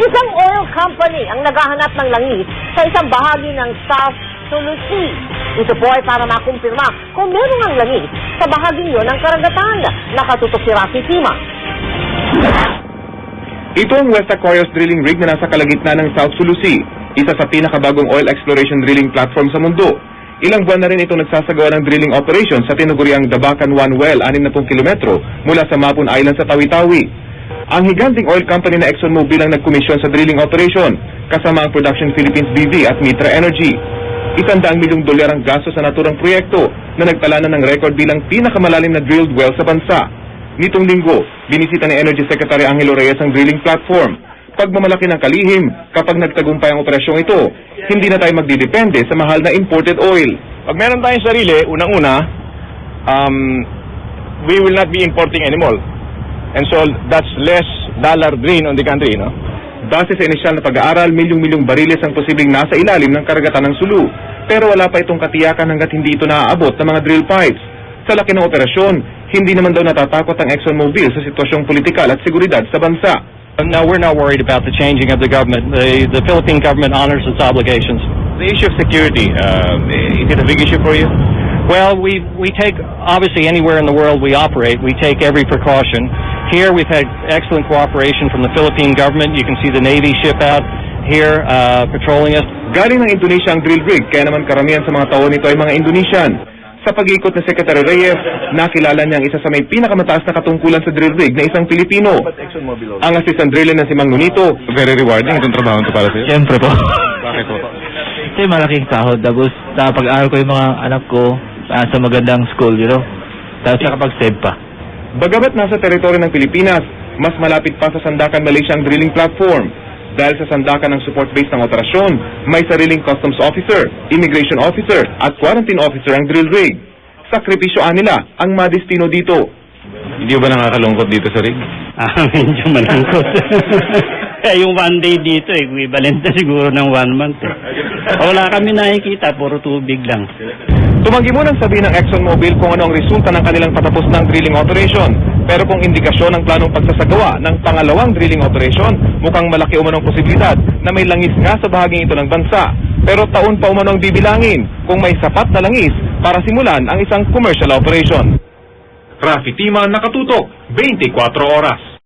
Isang oil company ang naghahanap ng langis sa isang bahagi ng South Sulu Sea. Ito po ay para makumpirma kung meron ang langis sa bahaging yon ng karagatan. Nakatutok si Rafi Sima. Ito ang West Aquarius drilling rig na nasa kalagitnaan ng South Sulu Sea, isa sa pinakabagong oil exploration drilling platform sa mundo. Ilang buwan na rin ito nagsasagawa ng drilling operation sa tinuguriang Dabacan 1 well, 60 kilometro mula sa Mapon Island sa Tawi-Tawi. Ang higanting oil company na ExxonMobil ang nagkomisyon sa drilling operation, kasama ang Production Philippines BV at Mitra Energy. $100 milyong ang gasto sa naturang proyekto na nagtala na ng record bilang pinakamalalim na drilled well sa bansa. Nitong linggo, binisita ni Energy Secretary Angelo Reyes ang drilling platform. Pagmamalaki ng kalihim, kapag nagtagumpay ang operasyong ito, hindi na tayo magdidepende sa mahal na imported oil. Pag meron tayong sarili, unang-una, we will not be importing anymore. And so that's less dollar drain on the country, no? Base sa inisyal na pag-aaral, milyong-milyong bariles ang posibleng nasa ilalim ng karagatan ng Sulu. Pero wala pa itong katiyakan hanggat hindi ito naaabot ng mga drill pipes. Sa laki ng operasyon, hindi naman daw natatakot ang ExxonMobil sa sitwasyong politikal at seguridad sa bansa. No, we're not worried about the changing of the government. The Philippine government honors its obligations. The issue of security, is it a big issue for you? Well, we take, obviously anywhere in the world we operate, we take every precaution. Here we've had excellent cooperation from the Philippine government. You can see the Navy ship out here patrolling us. Galing ng Indonesia ang drill rig, kaya naman karamihan sa mga tao nito ay mga Indonesian. Sa pag-ikot ni Secretary Reyes, nakilala niya ang isa sa may pinakamataas na katungkulan sa drill rig na isang Pilipino. Ang assistant driller na si Mang Nonito. Very rewarding itong trabaho ito para sa'yo? Siyempre po. Bakit po? Kasi malaking sahod. Tapos napag-aaral ko yung mga anak ko sa magandang school, you know. Tapos nakapag-save pa. Bagamat nasa teritoryo ng Pilipinas, mas malapit pa sa Sandakan, Malaysia ang drilling platform. Dahil sa Sandakan ng support base ng operasyon, may sariling customs officer, immigration officer at quarantine officer ang drill rig. Sakripisyo nila ang madestino dito. Hindi ba nakakalungkot dito sa rig? Medyo malungkot. Kaya yung one day dito, equivalent na siguro ng 1 month. Wala kami nakikita, puro tubig lang. Tumanggi mo nang sabihin ng ExxonMobil kung ano ang resulta ng kanilang patapos ng drilling operation. Pero kung indikasyon ng planong pagsasagawa ng pangalawang drilling operation, mukhang malaki umanong posibilidad na may langis nga sa bahaging ito ng bansa. Pero taon pa umanong bibilangin kung may sapat na langis para simulan ang isang commercial operation. Rafi Tima, Nakatutok, 24 Oras.